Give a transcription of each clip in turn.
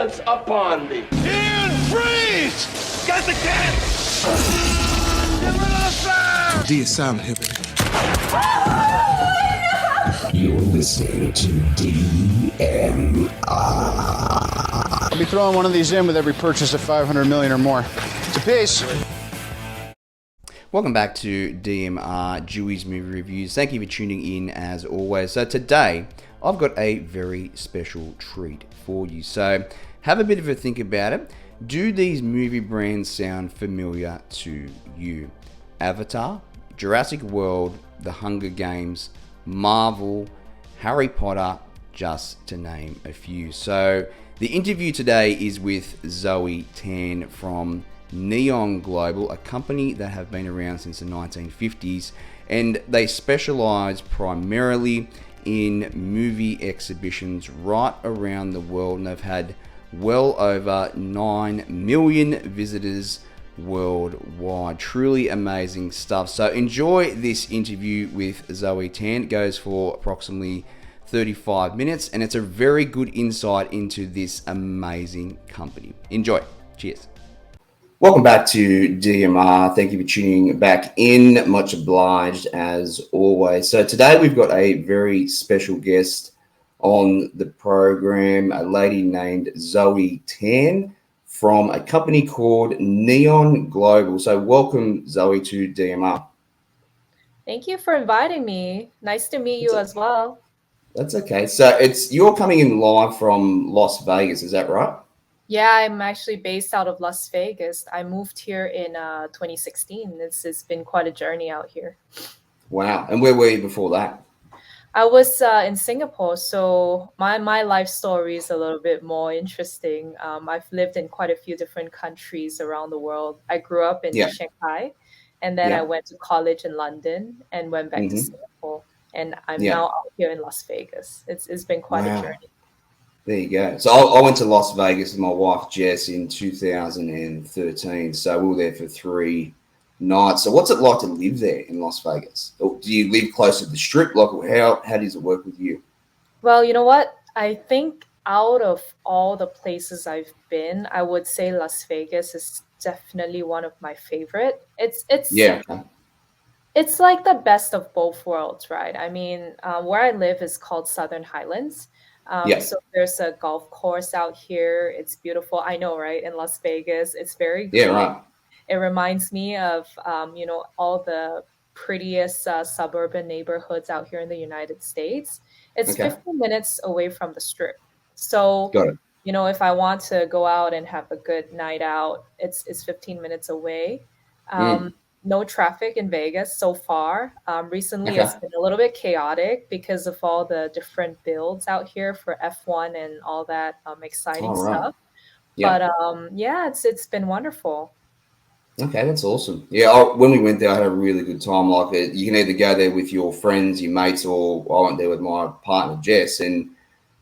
dance upon me. Ian, freeze! Got the cat! Get rid of the fire! D is silent, hip. You're listening to DMR. I'll be throwing one of these in with every purchase of 500 million or more. It's a piece. Welcome back to DMR, Dewey's Movie Reviews. Thank you for tuning in as always. So today, I've got a very special treat for you. So have a bit of a think about it. Do these movie brands sound familiar to you? Avatar, Jurassic World, The Hunger Games, Marvel, Harry Potter, just to name a few. So the interview today is with Zoe Tan from Neon Global, a company that have been around since the 1950s, and they specialize primarily in movie exhibitions right around the world, and they've had well over 9 million visitors worldwide. Truly amazing stuff. So enjoy this interview with Zoe Tan. It goes for approximately 35 minutes, and it's a very good insight into this amazing company. Enjoy. Cheers. Welcome back to DMR. Thank you for tuning back in. Much obliged as always. So today we've got a very special guest on the program, a lady named Zoe Tan from a company called Neon Global. So welcome, Zoe, to DMR. Thank you for inviting me. Nice to meet you as well. That's okay. So you're coming in live from Las Vegas, is that right? Yeah, I'm actually based out of Las Vegas. I moved here in 2016. It's been quite a journey out here. Wow. And where were you before that? I was in Singapore, so my life story is a little bit more interesting. I've lived in quite a few different countries around the world. I grew up in Shanghai, and then I went to college in London and went back to Singapore. And I'm now out here in Las Vegas. It's been quite a journey. There you go. So I went to Las Vegas with my wife, Jess, in 2013. So we were there for 3 nights. So what's it like to live there in Las Vegas? Or do you live close to the strip? Like, how does it work with you? Well, you know what? I think out of all the places I've been, I would say Las Vegas is definitely one of my favorite. It's like the best of both worlds, right? I mean, where I live is called Southern Highlands. So there's a golf course out here. It's beautiful. I know, right? In Las Vegas, it's very green. Yeah, right. It reminds me of, all the prettiest suburban neighborhoods out here in the United States. It's 15 minutes away from the strip. So, if I want to go out and have a good night out, it's 15 minutes away. No traffic in Vegas so far. Recently, it's been a little bit chaotic because of all the different builds out here for F1 and all that exciting stuff. Yeah. But it's been wonderful. Okay, that's awesome. Yeah, when we went there, I had a really good time. Like, you can either go there with your friends, your mates, or I went there with my partner, Jess, and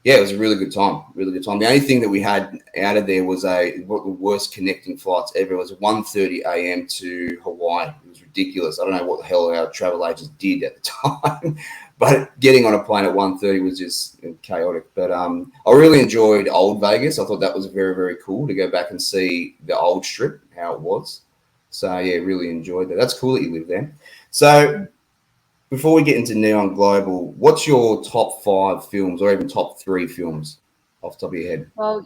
yeah, it was a really good time. Really good time. The only thing that we had out of there was the worst connecting flights ever. It was 1:30 a.m. to Hawaii. It was ridiculous. I don't know what the hell our travel agents did at the time, but getting on a plane at 1:30 was just chaotic. But I really enjoyed Old Vegas. I thought that was very, very cool to go back and see the old strip, how it was. So, yeah, really enjoyed that. That's cool that you live there. So, before we get into Neon Global, what's your top 5 films or even top 3 films off the top of your head? Well,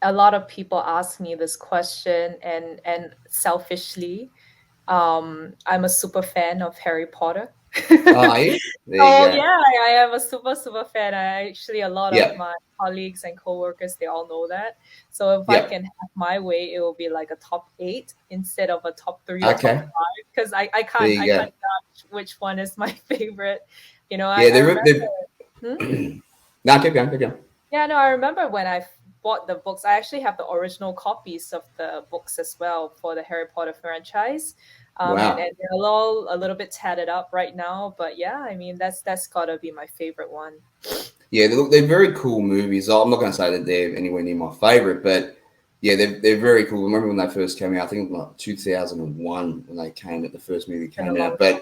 a lot of people ask me this question, and selfishly, I'm a super fan of Harry Potter. Are you? There you go. Yeah, I am a super fan. A lot of my colleagues and coworkers, they all know that. So if I can have my way, it will be like a top 8 instead of a top 3 or top 5, because I can't judge which one is my favorite. No, keep going. Yeah, no, I remember when I bought the books. I actually have the original copies of the books as well for the Harry Potter franchise. And they're all a little bit tatted up right now, but yeah, I mean that's gotta be my favorite one. Yeah, they're very cool movies. I'm not going to say that they're anywhere near my favorite, but yeah, they're very cool. I remember when they first came out. I think it was like 2001 when they came out. The first movie came out, but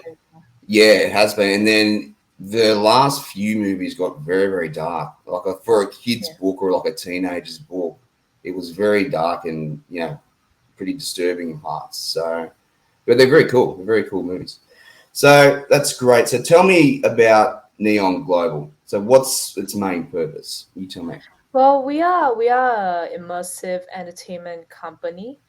yeah, it has been. And then the last few movies got very, very dark. Like for a kid's book or like a teenager's book, it was very dark and pretty disturbing in parts. So, but they're very cool. They're very cool movies. So that's great. So tell me about Neon Global. So what's its main purpose? You tell me. Well, we are an immersive entertainment company.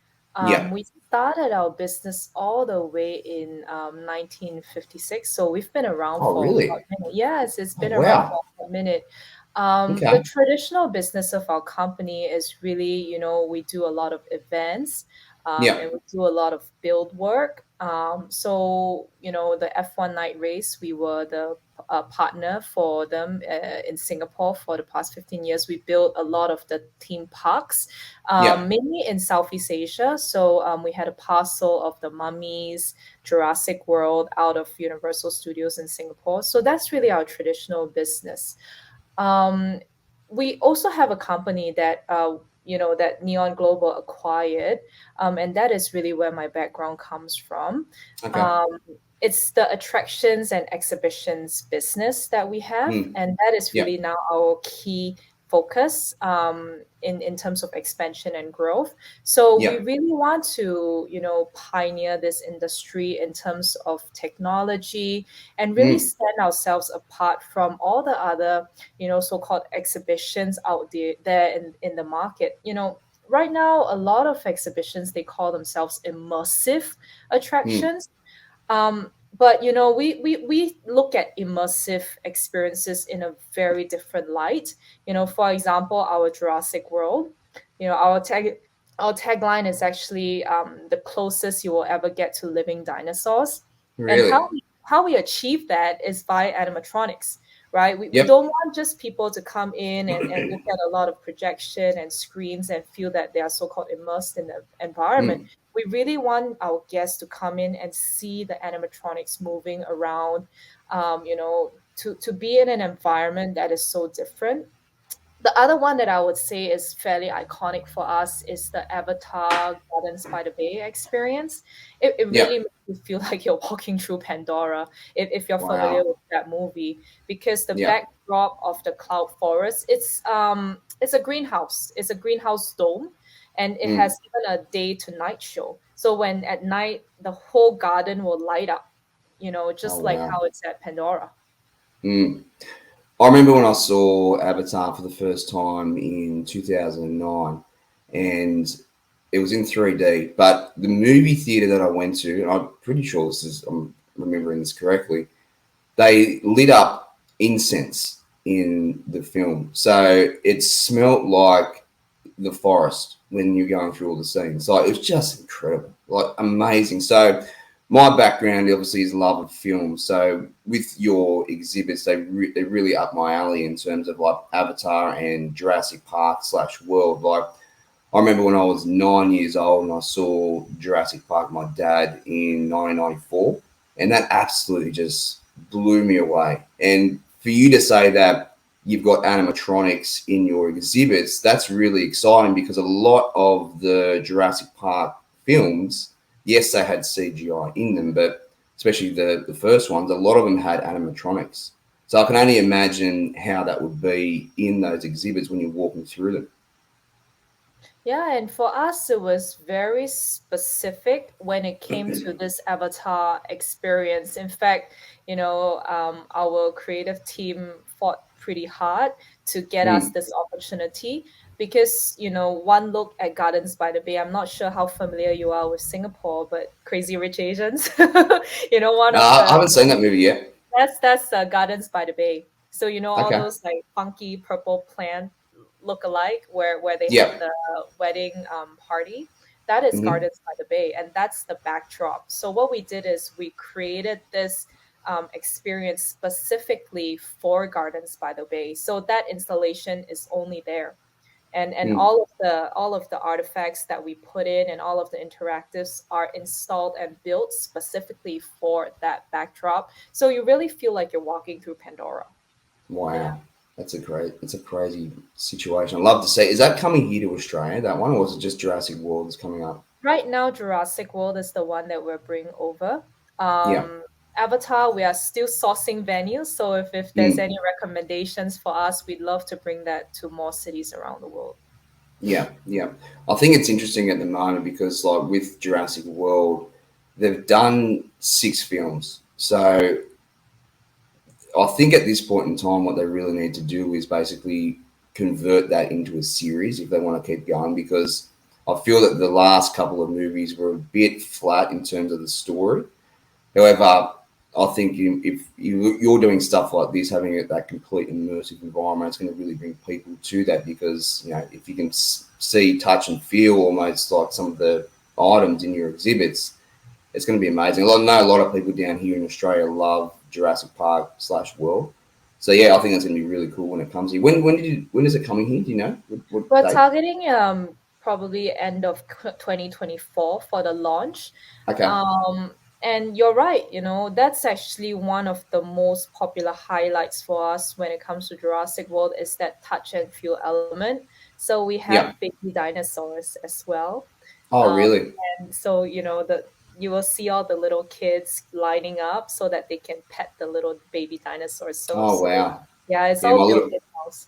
Yeah. We started our business all the way in 1956, so we've been around Oh, for really? a minute. Yes, it's been around Wow. for a minute. Okay. The traditional business of our company is really, we do a lot of events, Yeah. and we do a lot of build work. So, the F1 night race, we were the partner for them in Singapore for the past 15 years. We built a lot of the theme parks, Yeah. mainly in Southeast Asia. So we had a parcel of the Mummies, Jurassic World out of Universal Studios in Singapore. So that's really our traditional business. Um, we also have a company that that Neon Global acquired, and that is really where my background comes from. Okay. Um, it's the attractions and exhibitions business that we have, Mm. and that is Yeah. really now our key focus in terms of expansion and growth. So we Yeah. really want to pioneer this industry in terms of technology and really Mm. stand ourselves apart from all the other so-called exhibitions out there in the market. Right now a lot of exhibitions, they call themselves immersive Mm. attractions. But we look at immersive experiences in a very different light. For example, our Jurassic World, our tagline is actually the closest you will ever get to living dinosaurs. And Really? how we achieve that is by animatronics, right? We Yep. don't want just people to come in and look at a lot of projection and screens and feel that they are so-called immersed in the environment. Mm. We really want our guests to come in and see the animatronics moving around, to be in an environment that is so different. The other one that I would say is fairly iconic for us is the Avatar Gardens by the Bay experience. It Yeah. really makes you feel like you're walking through Pandora if you're familiar Wow. with that movie, because the Yeah. backdrop of the cloud forest, it's a greenhouse. It's a greenhouse dome, and it Mm. has even a day to night show. So when at night the whole garden will light up, Oh, just like wow. how it's at Pandora. Mm. I remember when I saw Avatar for the first time in 2009, and it was in 3D. But the movie theater that I went to, and I'm pretty sure I'm remembering this correctly, they lit up incense in the film. So it smelt like the forest when you're going through all the scenes. Like, it was just incredible, like amazing. So my background obviously is love of film. So with your exhibits, they really up my alley in terms of like Avatar and Jurassic Park / World. Like, I remember when I was 9 years old and I saw Jurassic Park, with my dad, in 1994, and that absolutely just blew me away. And for you to say that you've got animatronics in your exhibits, that's really exciting, because a lot of the Jurassic Park films, yes, they had CGI in them, but especially the first ones, a lot of them had animatronics. So I can only imagine how that would be in those exhibits when you're walking through them. Yeah, and for us, it was very specific when it came to this avatar experience. In fact, our creative team fought pretty hard to get us Mm. this opportunity because, one look at Gardens by the Bay, I'm not sure how familiar you are with Singapore, but Crazy Rich Asians, one No, of I the haven't seen that movie yet. that's Gardens by the Bay. So all Okay. those like funky purple plant look alike where they have Yeah. the wedding party. That is Hmm. Gardens by the Bay, and that's the backdrop. So what we did is we created this experience specifically for Gardens by the Bay. So that installation is only there, and Mm. all of the artifacts that we put in and all of the interactives are installed and built specifically for that backdrop. So you really feel like you're walking through Pandora. Yeah. Wow. It's a crazy situation. I'd love to see. Is that coming here to Australia, that one, or is it just Jurassic World that's coming up? Right now, Jurassic World is the one that we're bringing over. Yeah. Um, Avatar, we are still sourcing venues. So if there's any recommendations for us, we'd love to bring that to more cities around the world. Yeah, yeah. I think it's interesting at the moment because, like, with Jurassic World, they've done 6 films. So I think at this point in time, what they really need to do is basically convert that into a series if they want to keep going. Because I feel that the last couple of movies were a bit flat in terms of the story. However, I think if you're doing stuff like this, having that complete immersive environment, it's going to really bring people to that because, if you can see, touch, and feel almost like some of the items in your exhibits, it's going to be amazing. I know a lot of people down here in Australia love Jurassic Park / World. So yeah, I think that's going to be really cool when it comes here. When is it coming here? Do you know? What We're date? targeting probably end of 2024 for the launch. Okay. And you're right, that's actually one of the most popular highlights for us when it comes to Jurassic World is that touch and feel element. So we have Yeah. baby dinosaurs as well. Oh, really? And so, you will see all the little kids lining up so that they can pet the little baby dinosaurs. Oh, wow. Yeah, it's Yeah, all built in house.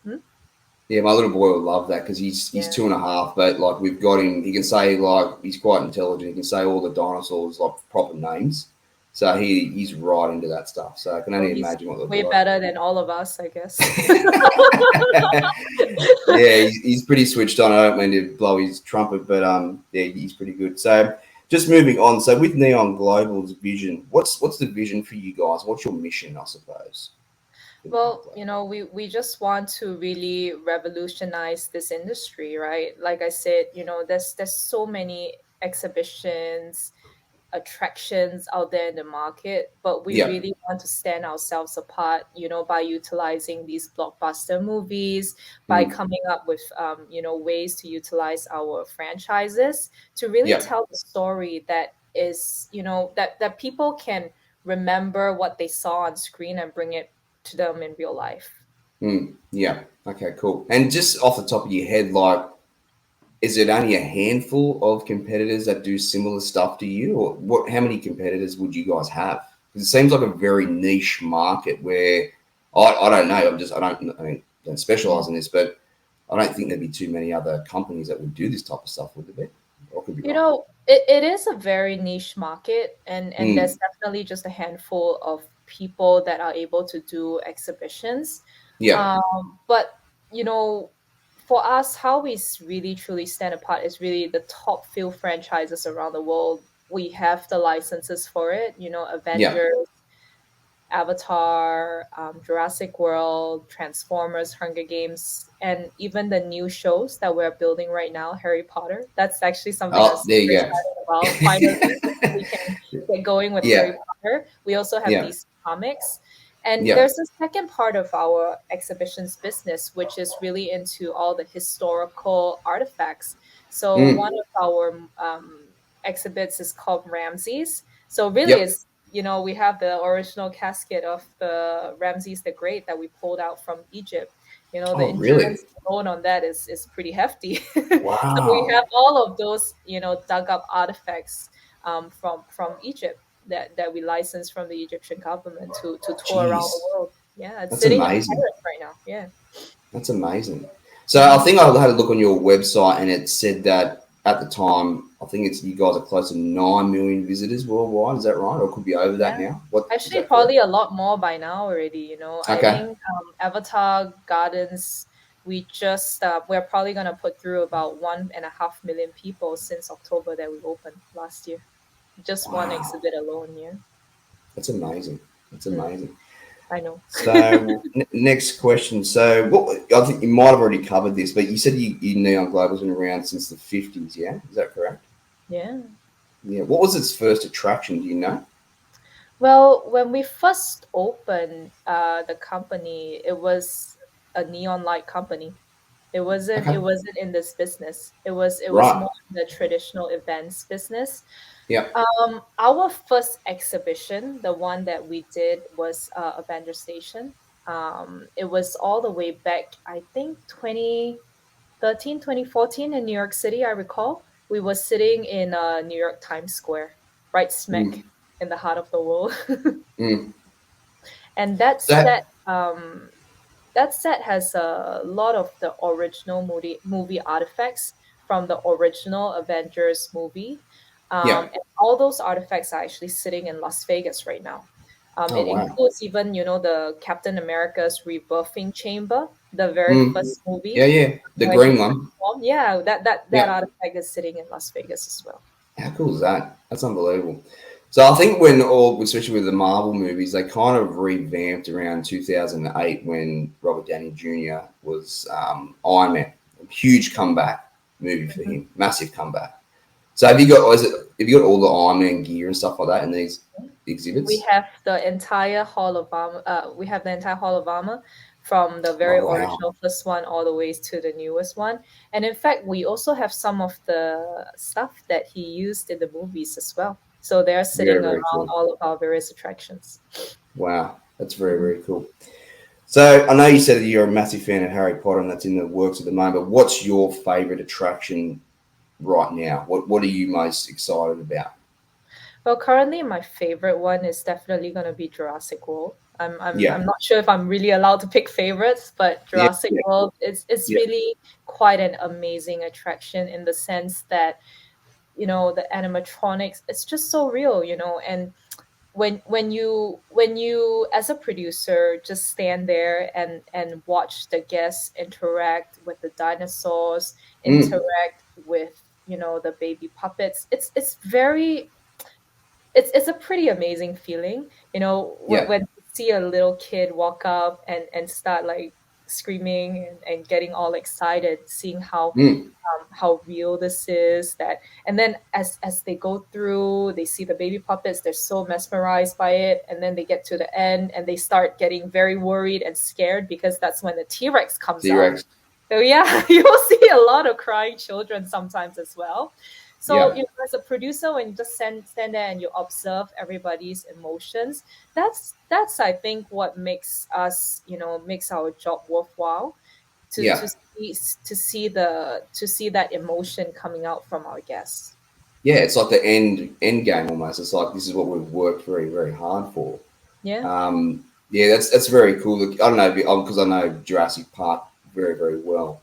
Yeah, my little boy will love that because he's 2.5, but like we've got him. He can say like he's quite intelligent. He can say all the dinosaurs like proper names, so he's right into that stuff. So I can only imagine what they'll way be like. Better than all of us, I guess. Yeah, he's pretty switched on. I don't mean to blow his trumpet, but yeah, he's pretty good. So just moving on. So with Neon Global's vision, what's the vision for you guys? What's your mission, I suppose? Well, we just want to really revolutionize this industry, right? Like I said, there's so many exhibitions, attractions out there in the market, but we really want to stand ourselves apart, by utilizing these blockbuster movies, by coming up with, ways to utilize our franchises to really tell the story that is, that people can remember what they saw on screen and bring it to them in real life. Yeah. Okay, cool. And just off the top of your head, like, is it only a handful of competitors that do similar stuff to you, or how many competitors would you guys have? Because it seems like a very niche market where I don't know. I don't specialize in this, but I don't think there'd be too many other companies that would do this type of stuff, would there be? Or could be wrong. It is a very niche market, and there's definitely just a handful of people that are able to do exhibitions. Yeah. But for us, how we really truly stand apart is really the top few franchises around the world. We have the licenses for it, Avengers, Avatar, Jurassic World, Transformers, Hunger Games, and even the new shows that we're building right now, Harry Potter. That's actually something I'm there you super excited about. Finally, we can get going with Harry Potter. We also have these comics. And there's a second part of our exhibitions business, which is really into all the historical artifacts. So one of our exhibits is called Ramses. So really it's, we have the original casket of the Ramses the Great that we pulled out from Egypt. The endurance alone on that is pretty hefty. Wow. So we have all of those, dug up artifacts from Egypt that we licensed from the Egyptian government to tour around the world. Yeah, it's sitting amazing. in Paris right now. Yeah. That's amazing. So I think I had a look on your website and it said that at the time, I think you guys are close to 9 million visitors worldwide. Is that right? Or it could be over that now? Actually, probably a lot more by now already, Okay. I think Avatar Gardens, we're probably going to put through about 1.5 million people since October that we opened last year. Just one exhibit alone, yeah. That's amazing. That's amazing. I know. So next question. So I think you might have already covered this, but you said you Neon Global's been around since the 50s, yeah? Is that correct? Yeah. Yeah. What was its first attraction? Do you know? Well, when we first opened the company, it was a neon light company. It wasn't in this business. It was more in the traditional events business. Yeah. Our first exhibition, the one that we did, was Avengers Station. It was all the way back, I think 2013, 2014 in New York City, I recall. We were sitting in New York Times Square, right smack in the heart of the world. Mm. And That that set has a lot of the original movie artifacts from the original Avengers movie. yeah. And all those artifacts are actually sitting in Las Vegas right now. Oh It wow. includes even, the Captain America's rebirthing chamber, the very Mm. first movie Yeah, yeah. The where he green one. transformed. Yeah, that Yeah. artifact is sitting in Las Vegas as well. How cool is that? That's unbelievable. So I think when all, especially with the Marvel movies, they kind of revamped around 2008 when Robert Downey Jr. was Iron Man. A huge comeback movie for Mhm. him, massive comeback. So have you got all the Iron Man gear and stuff like that in these We exhibits? have the entire Hall of Armor. We have the entire Hall of Armor from the very Oh wow. original first one all the way to the newest one. And in fact, we also have some of the stuff that he used in the movies as well. So they're Very, sitting very around cool. all of our various attractions. Wow. That's very, Mhm. very cool. So I know you said that you're a massive fan of Harry Potter and that's in the works at the moment, but what's your favorite attraction right now? What are you most excited about? Well, currently my favorite one is definitely gonna be Jurassic World. I'm Yeah. not sure if I'm really allowed to pick favorites, but Yeah. Jurassic Yeah. World is Yeah. really quite an amazing attraction in the sense that the animatronics, it's just so real, and when you as a producer just stand there and watch the guests interact with the dinosaurs, Mm. interact with the baby puppets, it's a pretty amazing feeling, Yeah. when you see a little kid walk up and start like screaming and getting all excited, seeing Mm. how real this is. That and then as they go through, they see the baby puppets, they're so mesmerized by it, and then they get to the end and they start getting very worried and scared because that's when the T-Rex comes out. T-Rex. So yeah, you will see a lot of crying children sometimes as well. So, Yeah. as a producer, when you just stand there and you observe everybody's emotions, that's I think what makes us, makes our job worthwhile, to Yeah. to see to see that emotion coming out from our guests. Yeah. It's like the end game almost. It's like this is what we've worked very, very hard for. Yeah. Um, yeah, that's very cool. Look, I don't know because I know Jurassic Park very, very well,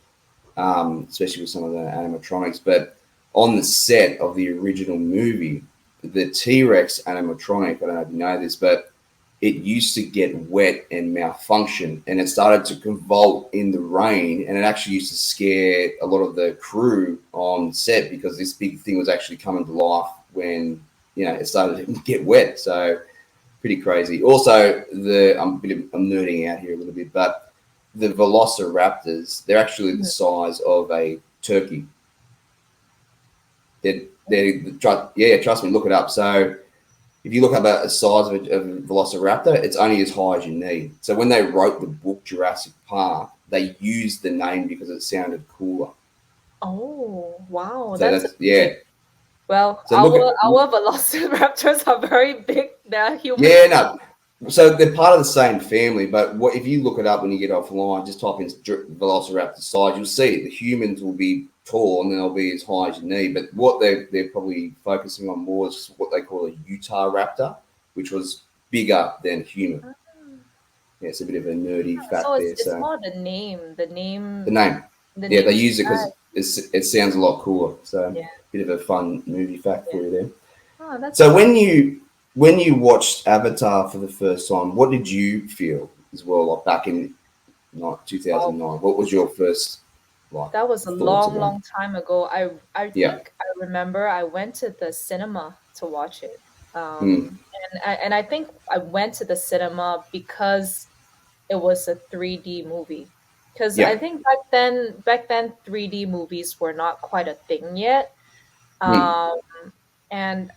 especially with some of the animatronics. But on the set of the original movie, the T Rex animatronic, I don't know if you know this, but it used to get wet and malfunction, and it started to convulse in the rain, and it actually used to scare a lot of the crew on set because this big thing was actually coming to life when it started to get wet. So pretty crazy. Also, I'm nerding out here a little bit, but the velociraptors, they're actually the Mhm. size of a turkey. Yeah, trust me, look it up. So if you look up a size of a velociraptor, it's only as high as you need. So when they wrote the book Jurassic Park, they used the name because it sounded cooler. Oh, wow, So that's that's amazing. yeah. Well, So look at our velociraptors are very big. They're human. yeah, no. So they're part of the same family, but if you look it up when you get offline, just type in Velociraptor size, you'll see the humans will be tall and they'll be as high as you need. But what they're probably focusing on more is what they call a Utah Raptor, which was bigger than human. Ah, Yeah, it's a bit of a nerdy so fact there. it's So more the name, the name, the yeah, name. they use it because it sounds a lot cooler. So Yeah, bit of a fun movie fact yeah. for you there. Oh, that's So cool. when you watched Avatar for the first time, what did you feel as well? Like back in Wow. 2009, what was your first like That was a thoughts long, about it? long time ago. I Yeah. think I remember I went to the cinema to watch it. Mm. And I think I went to the cinema because it was a 3D movie. Because I Yeah. think back then 3D movies were not quite a thing yet. Mm. Um, and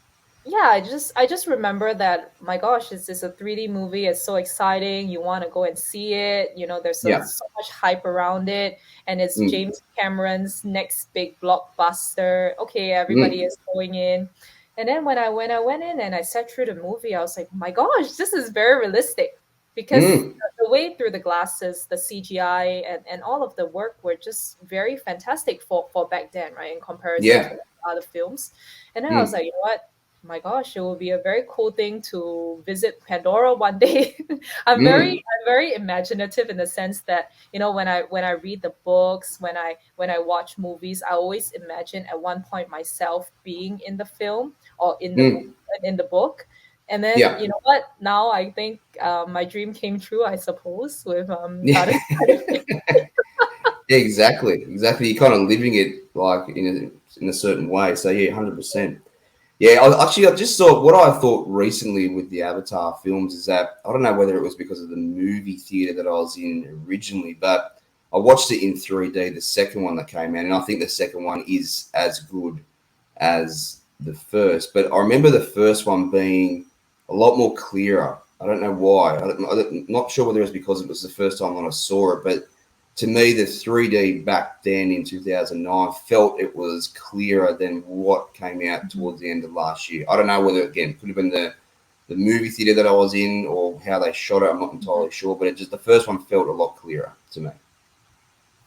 yeah, I just remember that, my gosh, this is a 3D movie. It's so exciting. You want to go and see it. There's so, Yeah. so much hype around it, and it's Mm. James Cameron's next big blockbuster. Okay, everybody Mm. is going in. And then when I went in and I sat through the movie, I was like, my gosh, this is very realistic, because Mm. the way through the glasses, the CGI, and all of the work were just very fantastic for back then, right? In comparison Yeah. to other films. And then I was Mm. like, you know what? my gosh, it will be a very cool thing to visit Pandora one day. I'm very imaginative in the sense that, when I read the books, when I watch movies, I always imagine at one point myself being in the film or in the movie, in the book. And then, Yeah. you know what? Now I think my dream came true, I suppose, with Yeah. Untitled. Yeah, exactly. Exactly. You're kind of living it like in a certain way. So yeah, 100%. Yeah, I just saw what I thought recently with the Avatar films is that I don't know whether it was because of the movie theater that I was in originally, but I watched it in 3D, the second one that came out, and I think the second one is as good as the first. But I remember the first one being a lot more clearer. I don't know why. I'm not sure whether it was because it was the first time when I saw it, but to me, the 3D back then in 2009 felt it was clearer than what came out towards the end of last year. I don't know whether, again, it could have been the movie theater that I was in or how they shot it. I'm not entirely sure, but the first one felt a lot clearer to me.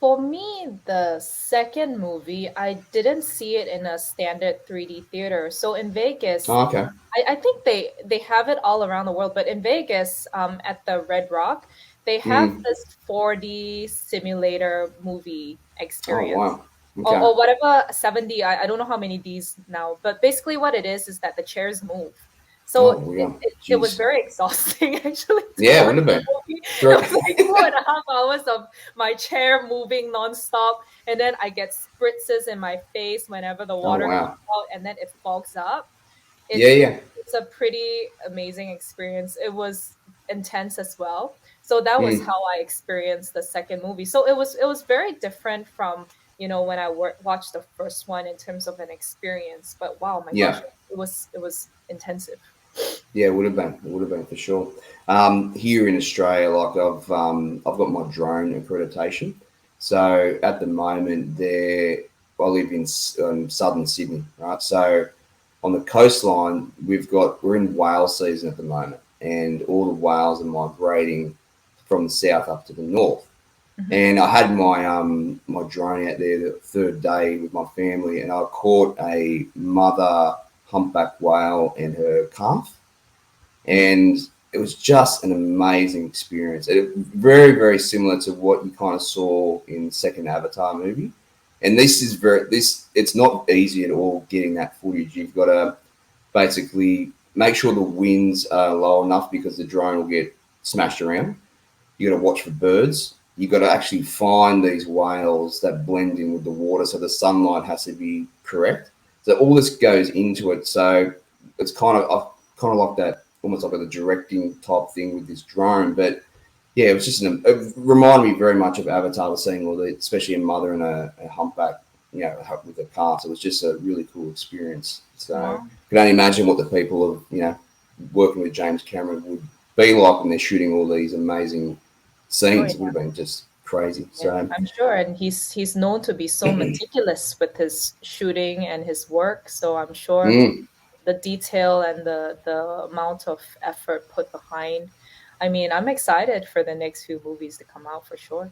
For me, the second movie, I didn't see it in a standard 3D theater. So in Vegas, Oh, okay. I think they have it all around the world, but in Vegas, at the Red Rock, they have Mm. this 4D simulator movie Oh, experience. wow. Okay. Or whatever 7D, I don't know how many Ds now, but basically what it is that the chairs move. Oh, So yeah. it was Jeez. very exhausting actually to Yeah, it would watch have the been. movie. It Three. was like 2.5 hours of my chair moving nonstop, and then I get spritzes in my face whenever the Oh, water comes wow. out, and then it fogs up. Yeah, It's yeah. it's a pretty amazing experience. It was intense as well. So that was Mm. how I experienced the second movie. So it was very different from, when I watched the first one in terms of an experience. But wow, my gosh, Yeah. it was intensive. Yeah, it would have been. It would have been for sure. Here in Australia, like I've got my drone accreditation. So at the moment, I live in southern Sydney, right? So on the coastline, we're in whale season at the moment, and all the whales are migrating from the south up to the north. Mhm. And I had my drone out there the third day with my family, and I caught a mother humpback whale and her calf, and it was just an amazing experience. Very, very similar to what you kind of saw in the second Avatar movie. And it's not easy at all getting that footage. You've got to basically make sure the winds are low enough because the drone will get smashed around. You got to watch for birds. You got to actually find these whales that blend in with the water, so the sunlight has to be correct. So all this goes into it. So it's kind of like that, almost like a directing type thing with this drone. But yeah, it was it reminded me very much of Avatar, seeing especially a mother and a humpback, with a calf. So it was just a really cool experience. So I Wow. can only imagine what the people of working with James Cameron would be like when they're shooting all these amazing Oh scenes. It would yeah. have been just crazy. Yeah, So I'm sure, and he's known to be so meticulous with his shooting and his work. So I'm sure mm, the detail and the amount of effort put behind. I mean, I'm excited for the next few movies to come out for sure.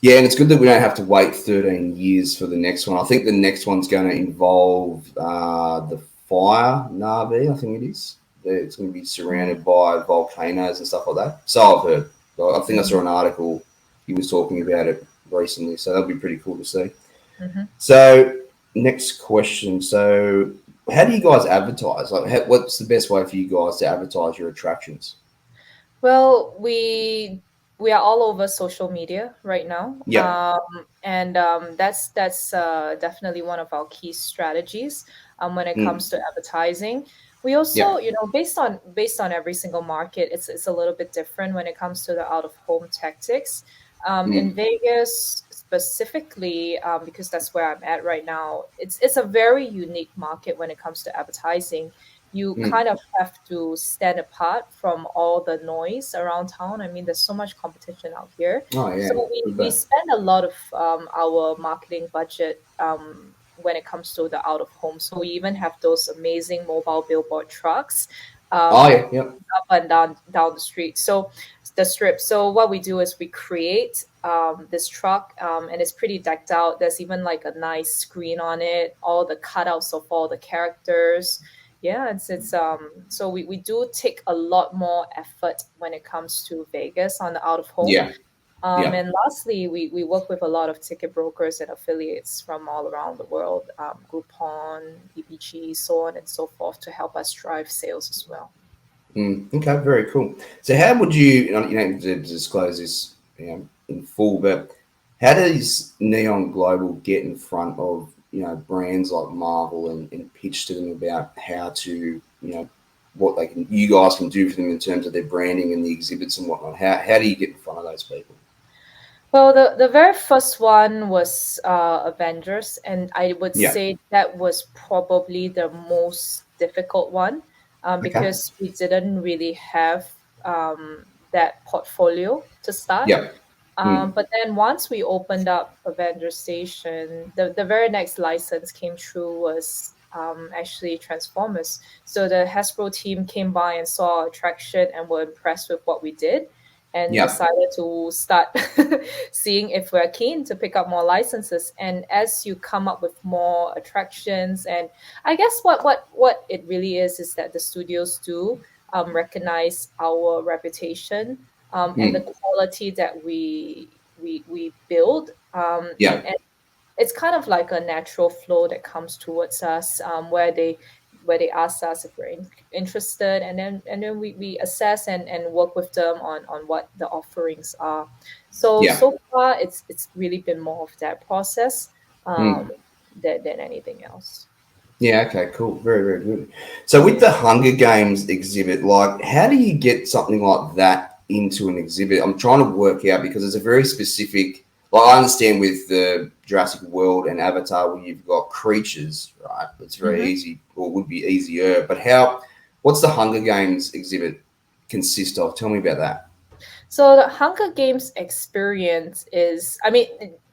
yeah, and it's good that we don't have to wait 13 years for the next one. I think the next one's going to involve the fire Navi. I think it is. It's going to be surrounded by volcanoes and stuff like that. So I've heard. I think I saw Mhm. an article. He was talking about it recently, so that'll be pretty cool to see. Mhm. So next question. So how do you guys advertise? Like, what's the best way for you guys to advertise your attractions? Well, we are all over social media right now, Yeah. and that's definitely one of our key strategies when it Mm, comes to advertising. We also, yeah. based on every single market, it's a little bit different when it comes to the out of home tactics. In Mm, Vegas specifically, because that's where I'm at right now, it's a very unique market when it comes to advertising. You mm. kind of have to stand apart from all the noise around town. I mean, there's so much competition out here. Oh yeah. So we, Good we bet. spend a lot of our marketing budget when it comes to the out of home. So we even have those amazing mobile billboard trucks Oh that yeah. Yep. up and down the street. So the strip. So what we do is we create this truck, and it's pretty decked out. There's even like a nice screen on it, all the cutouts of all the characters. Yeah, it's so we do take a lot more effort when it comes to Vegas on the out of home. Yeah. Yeah. And lastly, we work with a lot of ticket brokers and affiliates from all around the world, Groupon, EBG, so on and so forth, to help us drive sales as well. Okay, very cool. So, how would you don't need to disclose this, in full, but how does Neon Global get in front of brands like Marvel and pitch to them about how to what you guys can do for them in terms of their branding and the exhibits and whatnot? How do you get in front of those people? Well, the very first one was Avengers, and I would Yeah. say that was probably the most difficult one, Okay. because we didn't really have that portfolio to start. Yeah. But then once we opened up Avenger Station, the very next license came through was actually Transformers. So the Hasbro team came by and saw our attraction and were impressed with what we did and Yeah. decided to start seeing if we're keen to pick up more licenses. And as you come up with more attractions, and I guess what it really is that the studios do recognize our reputation, and the quality that we build, Yeah. and it's kind of like a natural flow that comes towards us, where they ask us if we're interested, and then we assess and work with them on what the offerings are. So Yeah. so far it's really been more of that process, Mm. than anything else. Yeah, okay, cool. Very, very good. So with the Hunger Games exhibit, like how do you get something like that into an exhibit? I'm trying to work out because it's a very specific, like I understand with the Jurassic World and Avatar where you've got creatures, right? It's very Mhm. easy or would be easier. But what's the Hunger Games exhibit consist of? Tell me about that. So the Hunger Games experience is, I mean,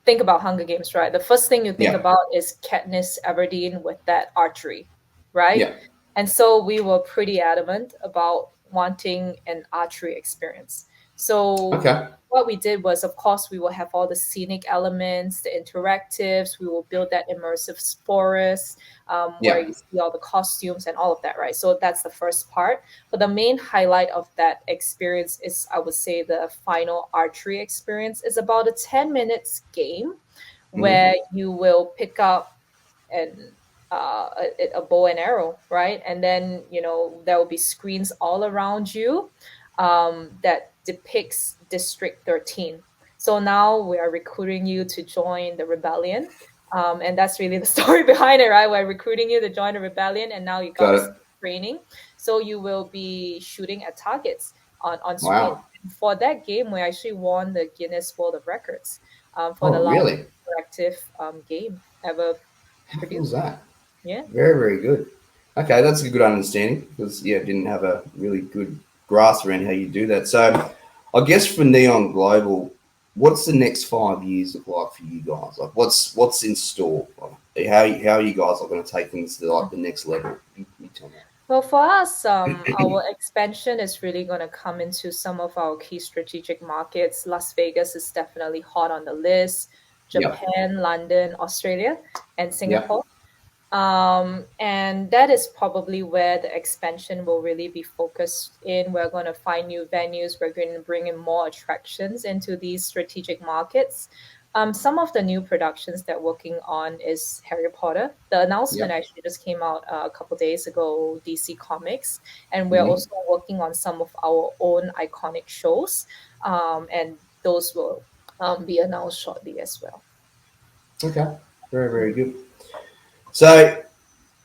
think about Hunger Games, right? The first thing you think Yeah. about is Katniss Everdeen with that archery, right? Yeah. And so we were pretty adamant about wanting an archery experience. So Okay. what we did was, of course, we will have all the scenic elements, the interactives. We will build that immersive forest, where Yeah. you see all the costumes and all of that, right? So that's the first part. But the main highlight of that experience is, I would say, the final archery experience is about a 10 minutes game Mm-hmm. where you will pick up an a bow and arrow, right? And then there will be screens all around you, that depicts District 13. So now we are recruiting you to join the rebellion. And that's really the story behind it, right? We're recruiting you to join the rebellion, and now you got Got to it. start training. So you will be shooting at targets on screen. Wow. For that game, we actually won the Guinness World of Records, for the Oh, largest really? interactive game ever How cool is produced. that? Yeah. Very, very good. Okay, that's a good understanding because I didn't have a really good grasp around how you do that. So, I guess for Neon Global, what's the next 5 years look like for you guys? Like, what's in store? Like, how are you guys are going to take things to like the next level? You tell me. Well, for us, our expansion is really going to come into some of our key strategic markets. Las Vegas is definitely hot on the list. Yeah, Japan, London, Australia, and yeah, Singapore. And that is probably where the expansion will really be focused in. We're going to find new venues. We're going to bring in more attractions into these strategic markets. Some of the new productions that we're working on is Harry Potter. The yeah. announcement actually just came out a couple days ago, DC Comics. And we're Hmm. also working on some of our own iconic shows. And those will be announced shortly as well. Okay, very, very good. So,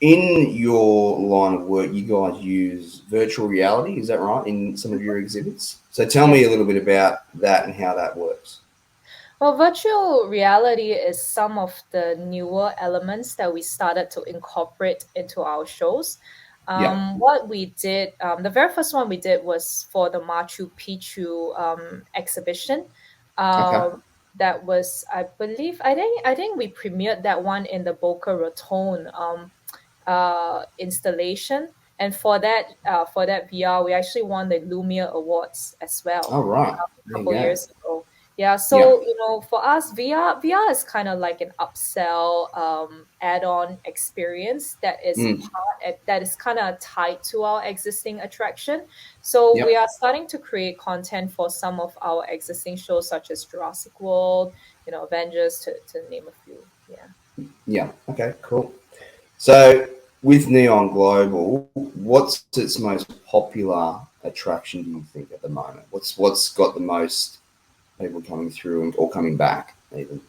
in your line of work, you guys use virtual reality, is that right, in some of your exhibits? So tell Yeah. me a little bit about that and how that works. Well, virtual reality is some of the newer elements that we started to incorporate into our shows. Yeah. What we did, the very first one we did was for the Machu Picchu exhibition. Okay. Um, that was, I believe, I think we premiered that one in the Boca Raton installation. And for that VR, we actually won the Lumiere Awards as well, All right. a There you couple go. years ago. Yeah, Yeah. so for us, VR is kind of like an upsell, add-on experience Mm. that is kind of tied to our existing attraction. So we Yep. are starting to create content for some of our existing shows, such as Jurassic World, Avengers, to name a few. Yeah. Yeah. Okay. Cool. So with Neon Global, what's its most popular attraction? Do you think at the moment? What's got the most people coming through or coming back even?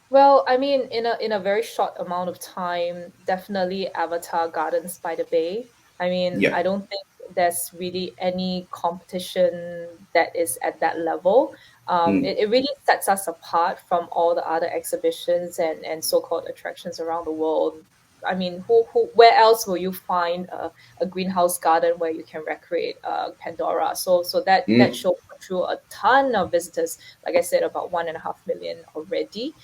Well, I mean, in a very short amount of time, definitely Avatar Gardens by the Bay. I mean, Yeah. I don't think there's really any competition that is at that level. Mm. It really sets us apart from all the other exhibitions and so-called attractions around the world. I mean, where else will you find a greenhouse garden where you can recreate Pandora? So that Mm. show drew a ton of visitors. Like I said, about 1.5 million already.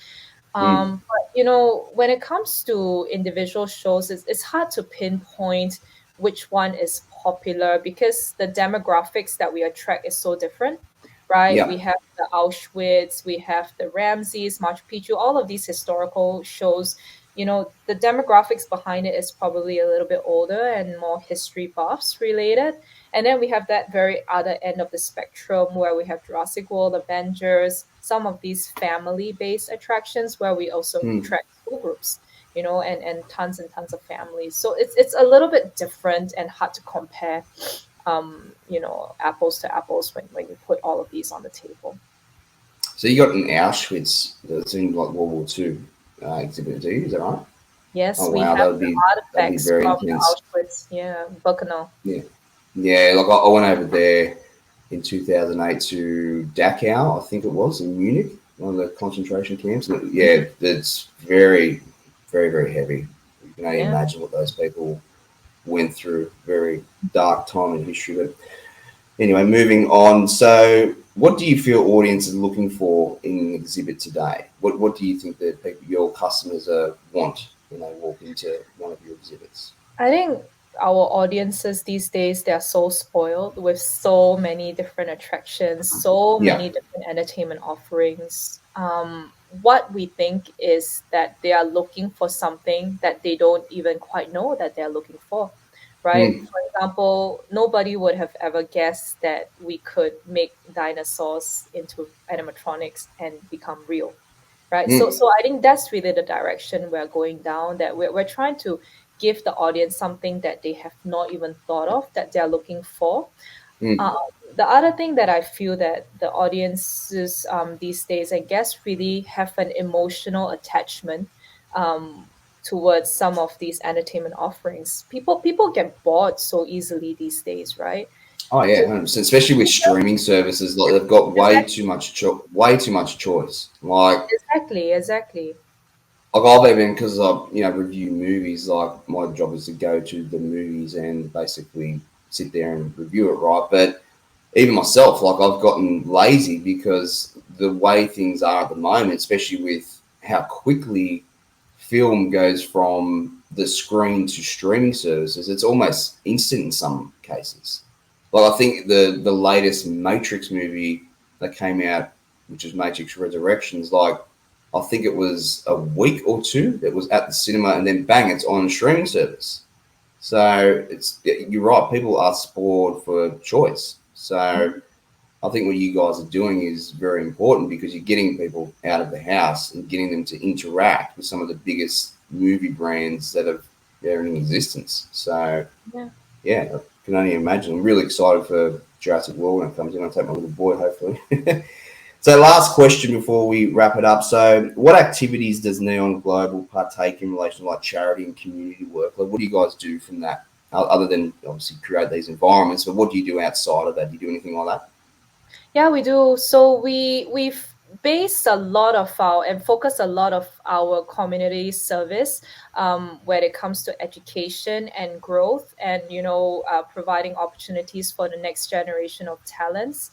Mm. But when it comes to individual shows, it's hard to pinpoint which one is popular because the demographics that we attract is so different, right? We Yeah. have the Auschwitz, we have the Ramses, Machu Picchu, all of these historical shows. The demographics behind it is probably a little bit older and more history buffs related. And then we have that very other end of the spectrum where we have Jurassic World, Avengers, some of these family-based attractions where we also Mm. attract school groups, and tons of families. So it's a little bit different and hard to compare, apples to apples when you put all of these on the table. So you got an Auschwitz that's in like World War Two exhibit, do you? Is that right? Yes, Oh we wow, have the that'd be artifacts very from the intense. Auschwitz, yeah, Birkenau. Yeah. Yeah, like I went over there in 2008 to Dachau, I think it was, in Munich, one of the concentration camps. And yeah, it's very, very, very heavy. You can only Yeah. imagine what those people went through. Very dark time in history. But anyway, moving on. So, what do you feel audience is looking for in an exhibit today? What do you think that people, your customers want when they walk into one of your exhibits? I think our audiences these days, they're so spoiled with so many different attractions, so Yeah. many different entertainment offerings. What we think is that they are looking for something that they don't even quite know that they're looking for, right? Mm. For example, nobody would have ever guessed that we could make dinosaurs into animatronics and become real, right? So, Mm. so I think that's really the direction we're going down. That we're trying to give the audience something that they have not even thought of that they're looking for. Mm. Uh, the other thing that I feel that the audiences these days, I guess, really have an emotional attachment towards some of these entertainment offerings. People get bored so easily these days, right? Oh yeah, Just 100%. Especially with streaming services, like they've got way too much choice. exactly. Like I've even because I review movies. Like my job is to go to the movies and basically sit there and review it, right? But even myself, like I've gotten lazy because the way things are at the moment, especially with how quickly film goes from the screen to streaming services, it's almost instant in some cases. Like I think the latest Matrix movie that came out, which is Matrix Resurrections, like I think it was a week or two that was at the cinema, and then bang, it's on a streaming service. So you're right. People are spoiled for choice. So I think what you guys are doing is very important because you're getting people out of the house and getting them to interact with some of the biggest movie brands that have they're in existence. So Yeah. yeah, I can only imagine. I'm really excited for Jurassic World when it comes in. I'll take my little boy, hopefully. So last question before we wrap it up. So what activities does Neon Global partake in relation to like charity and community work? Like what do you guys do from that? Other than obviously create these environments, but what do you do outside of that? Do you do anything like that? Yeah, we do. So we've based a lot of our and focused a lot of our community service when it comes to education and growth, and providing opportunities for the next generation of talents.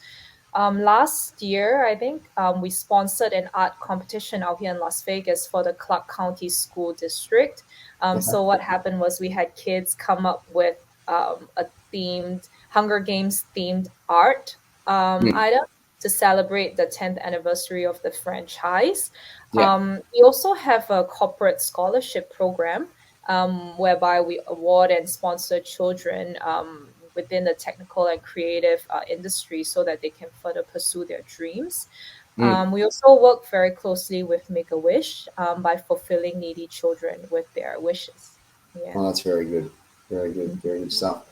Last year, I think we sponsored an art competition out here in Las Vegas for the Clark County School District. Okay. So what happened was we had kids come up with a themed Hunger Games themed art Hmm. item to celebrate the 10th anniversary of the franchise. Yeah. We also have a corporate scholarship program whereby we award and sponsor children within the technical and creative industry so that they can further pursue their dreams. We also work very closely with Make-A-Wish by fulfilling needy children with their wishes. Yeah. Oh, that's very good. Very good. Very good stuff.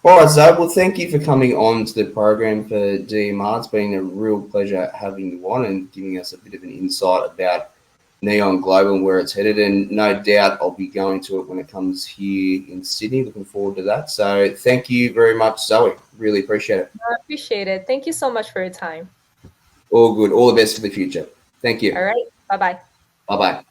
All right, Zoe. Well, thank you for coming on to the program for DMR. It's been a real pleasure having you on and giving us a bit of an insight about Neon Global and where it's headed. And no doubt I'll be going to it when it comes here in Sydney. Looking forward to that. So thank you very much, Zoe. Really appreciate it. I appreciate it. Thank you so much for your time. All good. All the best for the future. Thank you. All right. Bye-bye. Bye-bye.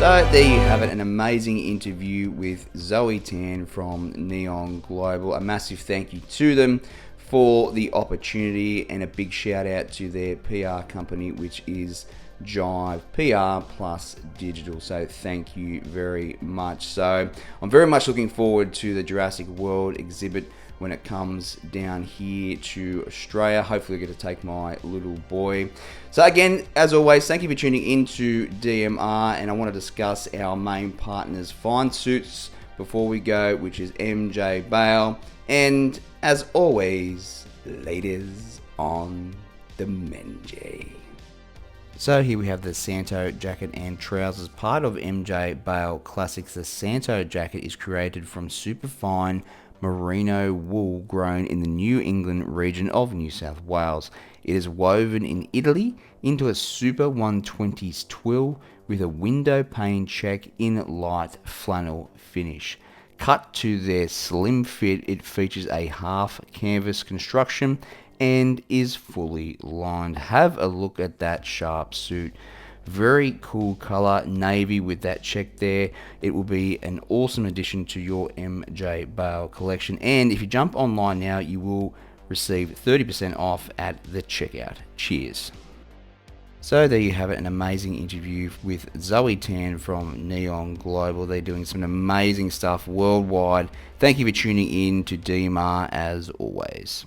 So there you have it, an amazing interview with Zoe Tan from Neon Global. A massive thank you to them for the opportunity and a big shout out to their PR company, which is Jive PR plus Digital. So thank you very much. So I'm very much looking forward to the Jurassic World exhibit when it comes down here to Australia. Hopefully I get to take my little boy. So again, as always, thank you for tuning into DMR, and I want to discuss our main partner's fine suits before we go, which is MJ Bale. And as always, ladies on the Menji. So here we have the Santo jacket and trousers, part of MJ Bale Classics. The Santo jacket is created from superfine merino wool grown in the New England region of New South Wales. It is woven in Italy into a Super 120s twill with a window pane check in light flannel finish. Cut to their slim fit, it features a half canvas construction and is fully lined. Have a look at that sharp suit. Very cool color, navy with that check there. It will be an awesome addition to your MJ Bale collection. And if you jump online now, you will receive 30% off at the checkout. Cheers. So there you have it, an amazing interview with Zoe Tan from Neon Global. They're doing some amazing stuff worldwide. Thank you for tuning in to DMR as always.